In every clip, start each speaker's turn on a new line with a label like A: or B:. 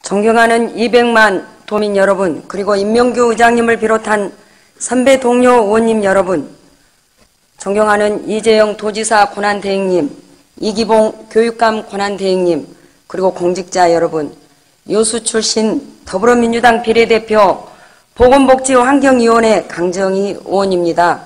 A: 존경하는 200만 도민 여러분, 그리고 임명규 의장님을 비롯한 선배 동료 의원님 여러분, 존경하는 이재영 도지사 권한대행님, 이기봉 교육감 권한대행님, 그리고 공직자 여러분, 요수 출신 더불어민주당 비례대표 보건복지환경위원회 강정희 의원입니다.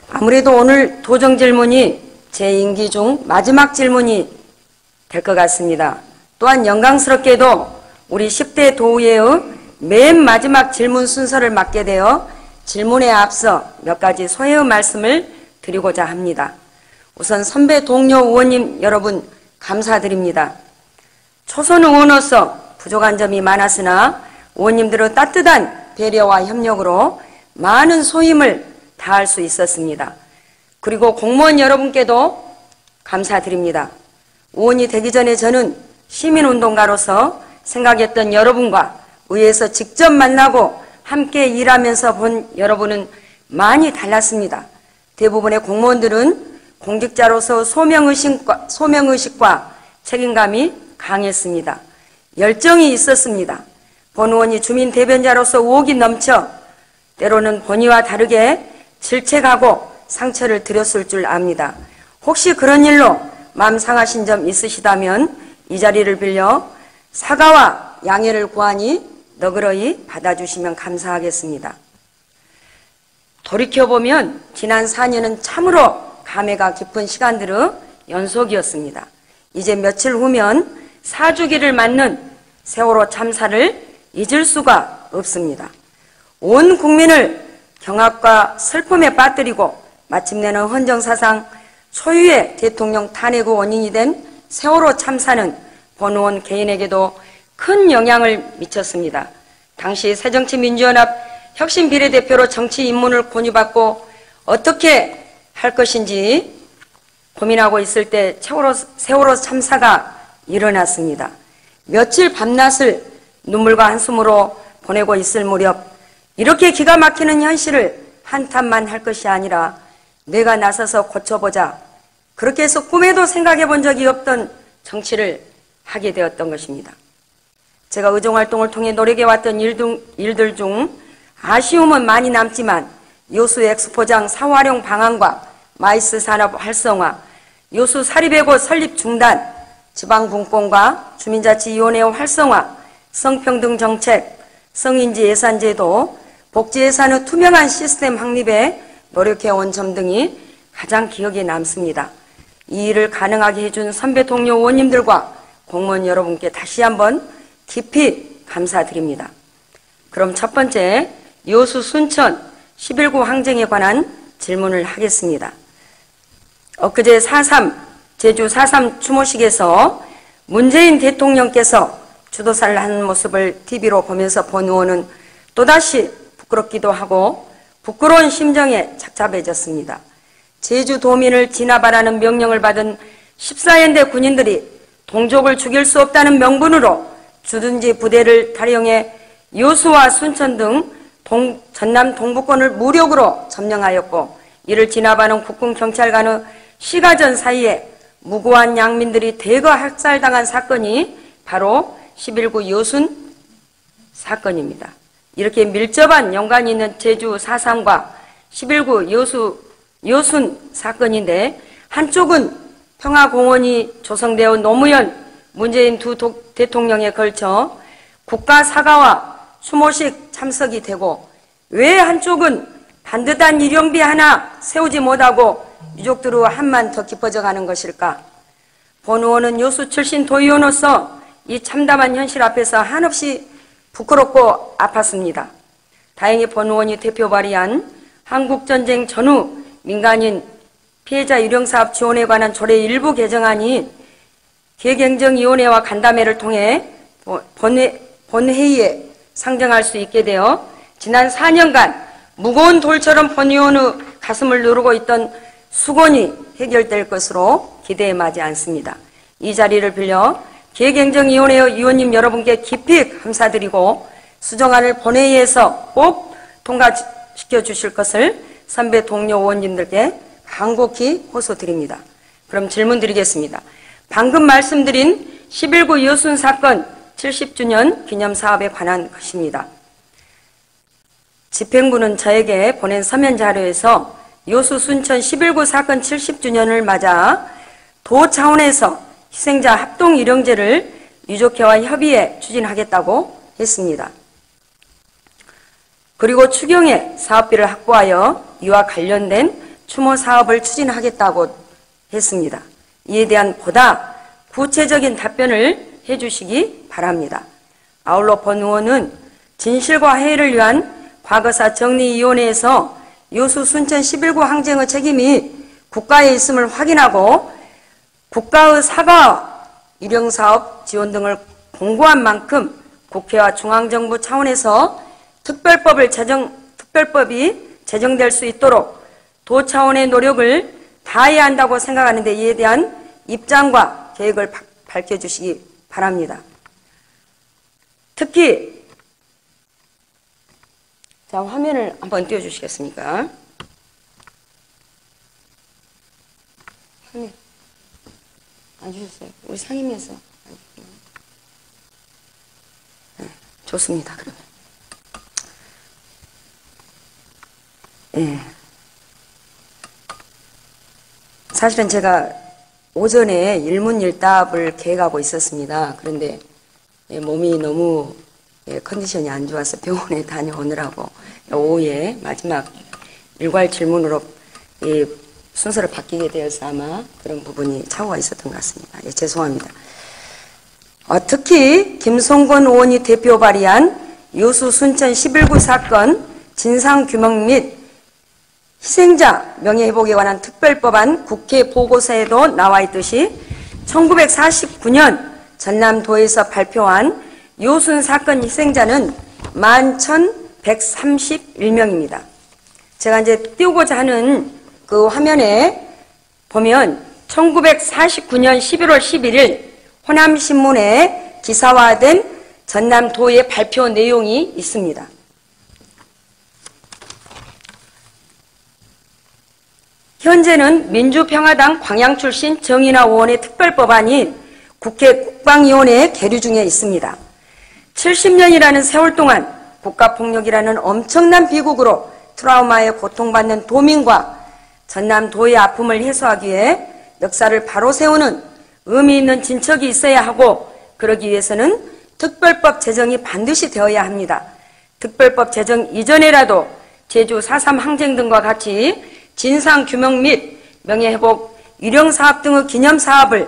A: 아무래도 오늘 도정 질문이 제 임기 중 마지막 질문이 될 것 같습니다. 또한 영광스럽게도 우리 10대 도의회의 맨 마지막 질문 순서를 맡게 되어 질문에 앞서 몇 가지 소회의 말씀을 드리고자 합니다. 우선 선배 동료 의원님 여러분 감사드립니다. 초선 의원으로서 부족한 점이 많았으나 의원님들의 따뜻한 배려와 협력으로 많은 소임을 다할 수 있었습니다. 그리고 공무원 여러분께도 감사드립니다. 의원이 되기 전에 저는 시민운동가로서 생각했던 여러분과 의회에서 직접 만나고 함께 일하면서 본 여러분은 많이 달랐습니다. 대부분의 공무원들은 공직자로서 소명의식과 책임감이 강했습니다. 열정이 있었습니다. 본 의원이 주민 대변자로서 의욕이 넘쳐 때로는 본의와 다르게 질책하고 상처를 드렸을 줄 압니다. 혹시 그런 일로 마음 상하신 점 있으시다면 이 자리를 빌려 사과와 양해를 구하니 너그러이 받아주시면 감사하겠습니다. 돌이켜보면 지난 4년은 참으로 감회가 깊은 시간들의 연속이었습니다. 이제 며칠 후면 4주기를 맞는 세월호 참사를 잊을 수가 없습니다. 온 국민을 경악과 슬픔에 빠뜨리고 마침내는 헌정사상 초유의 대통령 탄핵의 원인이 된 세월호 참사는 본 의원 개인에게도 큰 영향을 미쳤습니다. 당시 새정치민주연합 혁신비례대표로 정치 입문을 권유받고 어떻게 할 것인지 고민하고 있을 때 세월호 참사가 일어났습니다. 며칠 밤낮을 눈물과 한숨으로 보내고 있을 무렵 이렇게 기가 막히는 현실을 한탄만 할 것이 아니라 내가 나서서 고쳐보자, 그렇게 해서 꿈에도 생각해 본 적이 없던 정치를 하게 되었던 것입니다. 제가 의정활동을 통해 노력해왔던 일들 중 아쉬움은 많이 남지만 요수 엑스포장 사활용 방안과 마이스 산업 활성화, 요수 사립외고 설립 중단, 지방분권과 주민자치위원회 활성화, 성평등 정책, 성인지 예산제도, 복지예산의 투명한 시스템 확립에 노력해온 점 등이 가장 기억에 남습니다. 이 일을 가능하게 해준 선배 동료 의원님들과 공무원 여러분께 다시 한번 깊이 감사드립니다. 그럼 첫 번째, 요수 순천 11구 항쟁에 관한 질문을 하겠습니다. 엊그제 제주 4.3 추모식에서 문재인 대통령께서 주도사를 하는 모습을 TV로 보면서 본 의원은 또다시 부끄럽기도 하고 부끄러운 심정에 착잡해졌습니다. 제주도민을 진압하라는 명령을 받은 14연대 군인들이 동족을 죽일 수 없다는 명분으로 주둔지 부대를 탈영해 요수와 순천 등 전남 동부권을 무력으로 점령하였고, 이를 진압하는 국군경찰관의 시가전 사이에 무고한 양민들이 대거 학살당한 사건이 바로 11구 요순 사건입니다. 이렇게 밀접한 연관이 있는 제주 4.3과 11구 요순 사건인데, 한쪽은 평화공원이 조성되어 노무현, 문재인 두 대통령에 걸쳐 국가 사과와 추모식 참석이 되고, 왜 한쪽은 반듯한 일용비 하나 세우지 못하고 유족들의 한만 더 깊어져 가는 것일까? 본 의원은 요수 출신 도의원으로서 이 참담한 현실 앞에서 한없이 부끄럽고 아팠습니다. 다행히 본 의원이 대표 발의한 한국전쟁 전후 민간인 피해자 유령사업 지원에 관한 조례 일부 개정안이 기획행정위원회와 간담회를 통해 본회의에 상정할 수 있게 되어 지난 4년간 무거운 돌처럼 본 의원의 가슴을 누르고 있던 수곤이 해결될 것으로 기대에 마지 않습니다. 이 자리를 빌려 기획행정위원회 위원님 여러분께 깊이 감사드리고 수정안을 본회의에서 꼭 통과시켜 주실 것을 선배 동료 의원님들께 간곡히 호소드립니다. 그럼 질문 드리겠습니다. 방금 말씀드린 11구 요순 사건 70주년 기념사업에 관한 것입니다. 집행부는 저에게 보낸 서면 자료에서 요수 순천 11구 사건 70주년을 맞아 도 차원에서 희생자 합동 일용제를 유족회와 협의해 추진하겠다고 했습니다. 그리고 추경에 사업비를 확보하여 이와 관련된 추모 사업을 추진하겠다고 했습니다. 이에 대한 보다 구체적인 답변을 해주시기 바랍니다. 아울러 본 의원은 진실과 해를 위한 과거사 정리위원회에서 요수 순천 11구 항쟁의 책임이 국가에 있음을 확인하고 국가의 사과, 일용사업 지원 등을 공고한 만큼 국회와 중앙정부 차원에서 특별법이 제정될 수 있도록 도 차원의 노력을 다해야 한다고 생각하는데 이에 대한 입장과 계획을 밝혀주시기 바랍니다. 특히 자, 화면을 한번 띄워주시겠습니까? 화면 안 주셨어요? 우리 상임위에서 네, 좋습니다. 그러면 네. 사실은 제가 오전에 일문일답을 계획하고 있었습니다. 그런데 몸이 너무 컨디션이 안 좋아서 병원에 다녀오느라고 오후에 마지막 일괄 질문으로 순서를 바뀌게 되어서 아마 그런 부분이 착오가 있었던 것 같습니다. 죄송합니다. 특히 김성권 의원이 대표 발의한 요수 순천 11구 사건 진상규명 및 희생자 명예회복에 관한 특별법안 국회 보고서에도 나와 있듯이 1949년 전남도에서 발표한 요순 사건 희생자는 11,131명입니다. 제가 이제 띄우고자 하는 그 화면에 보면 1949년 11월 11일 호남신문에 기사화된 전남도의 발표 내용이 있습니다. 현재는 민주평화당 광양 출신 정인화 의원의 특별법안이 국회 국방위원회에 계류 중에 있습니다. 70년이라는 세월 동안 국가폭력이라는 엄청난 비극으로 트라우마에 고통받는 도민과 전남도의 아픔을 해소하기 위해 역사를 바로 세우는 의미 있는 진척이 있어야 하고 그러기 위해서는 특별법 제정이 반드시 되어야 합니다. 특별법 제정 이전에라도 제주 4.3 항쟁 등과 같이 진상규명 및 명예회복, 일용사업 등의 기념사업을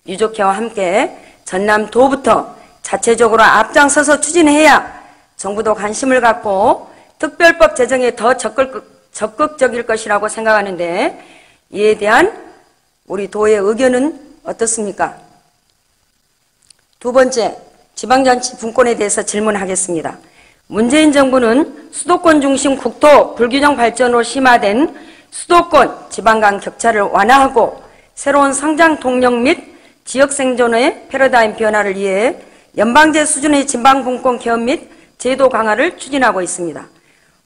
A: 유족회와 함께 전남도부터 자체적으로 앞장서서 추진해야 정부도 관심을 갖고 특별법 제정에 더 적극적일 것이라고 생각하는데 이에 대한 우리 도의 의견은 어떻습니까? 두 번째, 지방자치 분권에 대해서 질문하겠습니다. 문재인 정부는 수도권 중심 국토 불균형 발전으로 심화된 수도권 지방 간 격차를 완화하고 새로운 성장 동력 및 지역 생존의 패러다임 변화를 위해 연방제 수준의 지방분권 개헌 및 제도 강화를 추진하고 있습니다.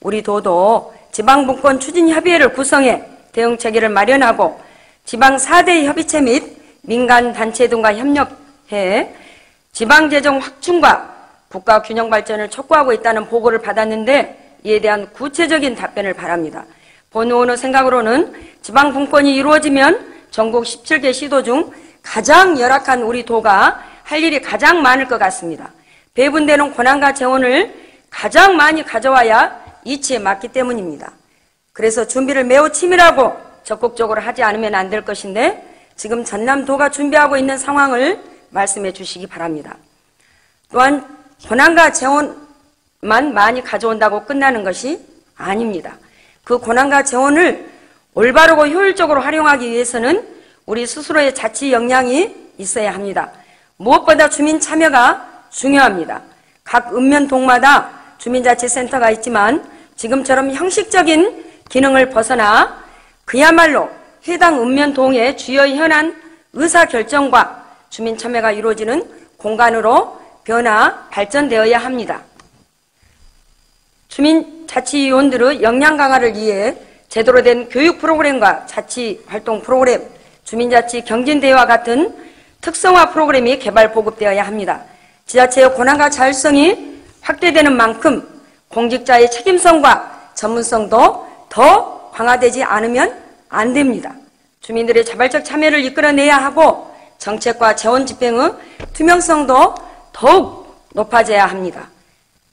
A: 우리 도도 지방분권 추진협의회를 구성해 대응체계를 마련하고 지방 4대 협의체 및 민간단체 등과 협력해 지방재정 확충과 국가균형 발전을 촉구하고 있다는 보고를 받았는데 이에 대한 구체적인 답변을 바랍니다. 본 의원의 생각으로는 지방분권이 이루어지면 전국 17개 시도 중 가장 열악한 우리 도가 할 일이 가장 많을 것 같습니다. 배분되는 권한과 재원을 가장 많이 가져와야 이치에 맞기 때문입니다. 그래서 준비를 매우 치밀하고 적극적으로 하지 않으면 안 될 것인데 지금 전남도가 준비하고 있는 상황을 말씀해 주시기 바랍니다. 또한 권한과 재원만 많이 가져온다고 끝나는 것이 아닙니다. 그 권한과 재원을 올바르고 효율적으로 활용하기 위해서는 우리 스스로의 자치 역량이 있어야 합니다. 무엇보다 주민 참여가 중요합니다. 각 읍면동마다 주민자치센터가 있지만 지금처럼 형식적인 기능을 벗어나 그야말로 해당 읍면동의 주요 현안 의사결정과 주민 참여가 이루어지는 공간으로 변화, 발전되어야 합니다. 주민자치위원들의 역량 강화를 위해 제대로 된 교육 프로그램과 자치활동 프로그램, 주민자치 경진대회와 같은 특성화 프로그램이 개발 보급되어야 합니다. 지자체의 권한과 자율성이 확대되는 만큼 공직자의 책임성과 전문성도 더 강화되지 않으면 안 됩니다. 주민들의 자발적 참여를 이끌어내야 하고 정책과 재원 집행의 투명성도 더욱 높아져야 합니다.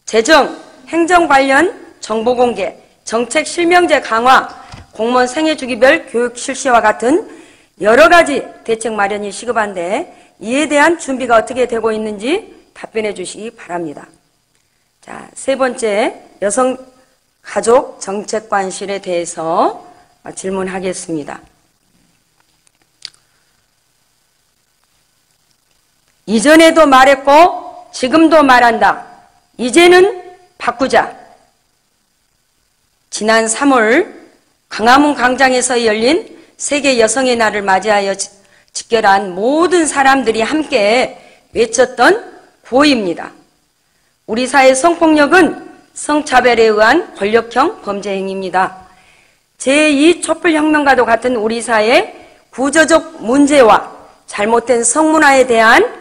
A: 재정, 행정 관련 정보 공개, 정책 실명제 강화, 공무원 생애주기별 교육 실시와 같은 여러 가지 대책 마련이 시급한데 이에 대한 준비가 어떻게 되고 있는지 답변해 주시기 바랍니다. 자, 세 번째, 여성가족정책관실에 대해서 질문하겠습니다. 이전에도 말했고 지금도 말한다. 이제는 바꾸자. 지난 3월 광화문 광장에서 열린 세계 여성의 날을 맞이하여 집결한 모든 사람들이 함께 외쳤던 구호입니다. 우리 사회 성폭력은 성차별에 의한 권력형 범죄 행위입니다. 제2 촛불혁명과도 같은 우리 사회의 구조적 문제와 잘못된 성문화에 대한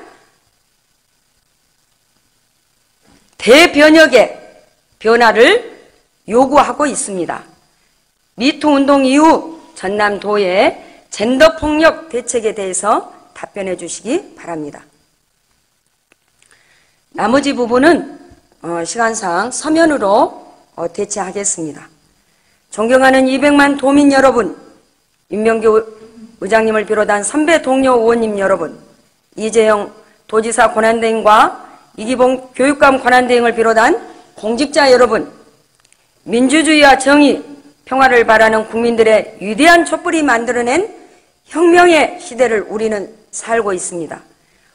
A: 대변혁의 변화를 요구하고 있습니다. 미투 운동 이후 전남도의 젠더폭력 대책에 대해서 답변해 주시기 바랍니다. 나머지 부분은 시간상 서면으로 대체하겠습니다. 존경하는 200만 도민 여러분, 윤명규 의장님을 비롯한 선배 동료 의원님 여러분, 이재영 도지사 권한대행과 이기봉 교육감 권한대행을 비롯한 공직자 여러분, 민주주의와 정의, 평화를 바라는 국민들의 위대한 촛불이 만들어낸 혁명의 시대를 우리는 살고 있습니다.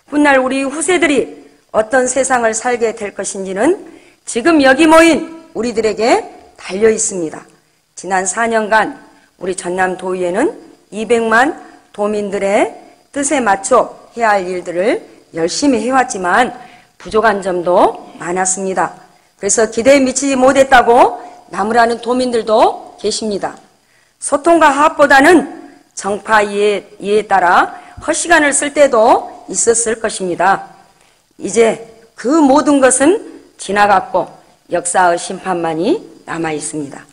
A: 훗날 우리 후세들이 어떤 세상을 살게 될 것인지는 지금 여기 모인 우리들에게 달려 있습니다. 지난 4년간 우리 전남도의회는 200만 도민들의 뜻에 맞춰 해야 할 일들을 열심히 해왔지만 부족한 점도 많았습니다. 그래서 기대에 미치지 못했다고 나무라는 도민들도 계십니다. 소통과 화합보다는 정파 이해에 따라 헛시간을 쓸 때도 있었을 것입니다. 이제 그 모든 것은 지나갔고 역사의 심판만이 남아 있습니다.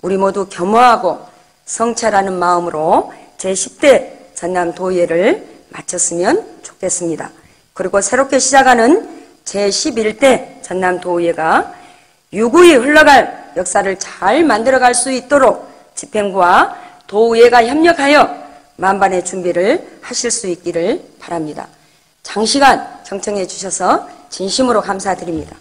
A: 우리 모두 겸허하고 성찰하는 마음으로 제10대 전남도의회를 마쳤으면 좋겠습니다. 그리고 새롭게 시작하는 제11대 전남도의회가 유구히 흘러갈 역사를 잘 만들어갈 수 있도록 집행부와 도의회가 협력하여 만반의 준비를 하실 수 있기를 바랍니다. 장시간 경청해 주셔서 진심으로 감사드립니다.